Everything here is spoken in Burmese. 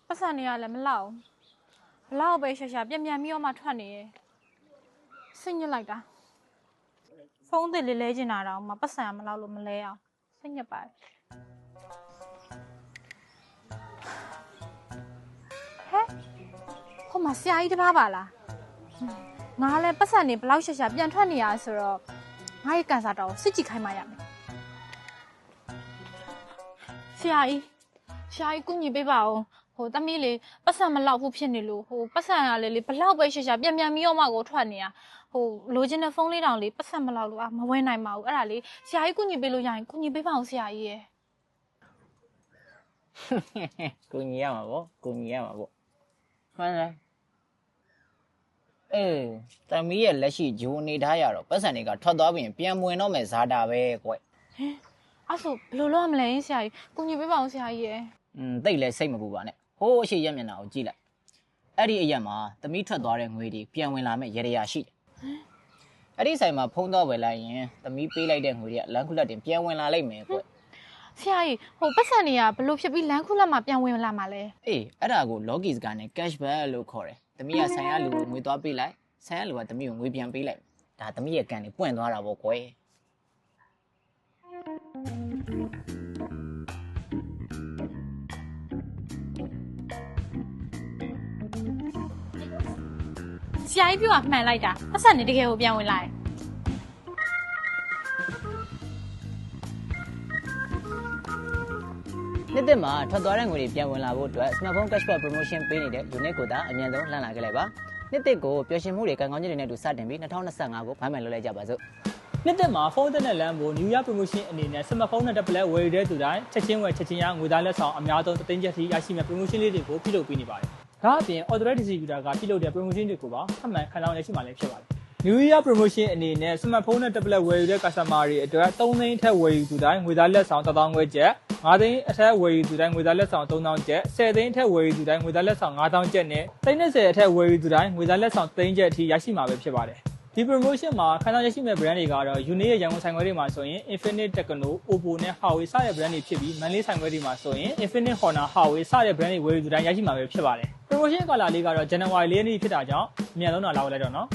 ပတ်စံနေရလဲမလောက်ဘလောက်ပဲရှာရှာပြန်ပြီးတော့မှထွက်နေရဲ့စိတ်ညစ်လိုက်တာဖုန်းသစ်လေးလဲကျင်တာတော့မှပတ်စံမလောက်လို့မလဲအောင်စိတ်ညစ်ပါတယ်ဟဲ့ဟိုမှာဆရာကြီးတပားပါလားငါလည်းပတ်စံနေဘလောက်ရှာရှာပြန်ထွက်နေရဆိုတော့ငါရဲ့ကန်စာတော်ကိုစစ်ကြည့်ခိုင်းမှရမယ်ဆရာကြီးကုညီပေးပါဦးဟိုတမီးလေးပတ်စံမလောက်ဘူးဖြစ်နေလို့ဟိုပတ်စံရလေဘလောက်ပဲရှာရှာပြန်ပြီးတော့မှကိုထွက်နေရဟိုလိုချင်တဲ့ဖုန်းလေးတောင်လေးပတ်စံမလောက်လို့မဝယ်နိုင်ပါဘူးအဲ့ဒါလေးဆရာကြီးကုညီပေးလို့ရရင်ကုညီပေးပါဦးဆရာကြီးရဲ့ကုညီရမှာပေါ့ကုညီရမှာပေါ့မှန်တယ်တမီးရဲ့လက်ရှိဂျိုးနေထားရတော့ပတ်စံတွေကထွက်သွားပြီးပြန်မဝင်တော့မယ်ဇာတာပဲကွအဲ့ဆိုဘယ်လိုလုပ်ရမလဲဆရာကြီးကုညီပေးပါဦးဆရာကြီးရဲ့တိတ်လဲစိတ်မပူပါနဲ့ဟိုးအရှိရက်မျက်နှာကိုကြည့်လိုက်အဲ့ဒီအရက်မှာတမီးထွက်သွားတဲ့ငွေတွေပြန်ဝင်လာမဲ့ရေရရှိတယ်အဲ့ဒီဆိုင်မှာဖုံးတော့ဝယ်လိုက်ရင်တမီးပေးလိုက်တဲ့ငွေတွေကလမ်းခုလက်တင်ပြန်ဝင်လာလိမ့်မယ်ကွဆရာကြီးဟိုပတ်စံတွေကဘလို့ဖြစ်ပြီးလမ်းခုလက်မှာပြန်ဝင်လာမှာလဲအဲ့ဒါကို logi စကားနဲ့ cashback လို့ခေါ်တယ်တမီးကဆိုင်ရလူကိုငွေသွားပေးလိုက်ဆိုင်ရလူကတမီးကိုငွေပြန်ပေးလိုက်ဒါတမီးရဲ့ကန်တွေပွင့်သွားတာပေါ့ကွယ်ဆရာကြီးပြောမှန်လိုက်တာပတ်စံနေတကယ်ကိုပြန်ဝင်လာတယ်နှစ်သက်မှာထွက်သွားတဲ့ငွေတွေပြန်ဝင်လာဖို့အတွက် smartphone cashback promotion ပေးနေတဲ့ unit ကိုသာအမြန်ဆုံးလှမ်းလာခဲ့လိုက်ပါနှစ်သက်ကိုပျော်ရွှင်မှုတွေကံကောင်းခြင်းတွေနဲ့တူစတင်ပြီး2025ကိုဗိုင်းမယ်လုပ်လိုက်ကြပါစို့နှစ်သက်မှာဖုန်းနဲ့လမ်းကို New Year promotion အနေနဲ့ smartphone နဲ့ tablet ဝယ်ယူတဲ့သူတိုင်းချက်ချင်းဝယ်ချက်ချင်းရငွေသားလက်ဆောင်အများဆုံး3သိန်းကျပ်ထိရရှိမယ့် promotion လေးတွေကိုပြုလုပ်ပေးနေပါတယ်ဒါအပြင် authorized distributor ကပြုလုပ်တဲ့ promotion တွေကိုပါအမှန်ခံစားရရှိမှလည်းဖြစ်ပါတယ်New Year promotion အနေနဲ့ smartphone နဲ့ tablet ဝယ်ယူတဲ့ customer တွေအတွက်3သိန်းအထက်ဝယ်ယူသူတိုင်းငွေသားလက်ဆောင်1000ကျွဲကျပ်5သိန်းအထက်ဝယ်ယူသူတိုင်းငွေသားလက်ဆောင်3000ကျပ်10သိန်းအထက်ဝယ်ယူသူတိုင်းငွေသားလက်ဆောင်5000ကျပ်နဲ့30အထက်ဝယ်ယူသူတိုင်းငွေသားလက်ဆောင်3သိန်းကျပ်အထိရရှိမှာပဲဖြစ်ပါတယ်ဒီ promotion မှာခံစားရရှိမဲ့ brand တွေကတော့ Unit ရဲ့ရန်ကုန်ဆိုင်ခွဲတွေမှာဆိုရင် Infinite Techno, Oppo နဲ့ Huawei စတဲ့ brand တွေဖြစ်ပြီး Manly ဆိုင်ခွဲတွေမှာဆိုရင် Infinite Honor, Huawei စတဲ့ brand တွေဝယ်ယူသူတိုင်းရရှိမှာပဲဖြစ်ပါတယ် promotion ကာလလေးကတော့ January 4 ရက်နေ့ဖြစ်တာကြောင့်အမြန်ဆုံးတော့လာဝယ်လိုက်တော့နော်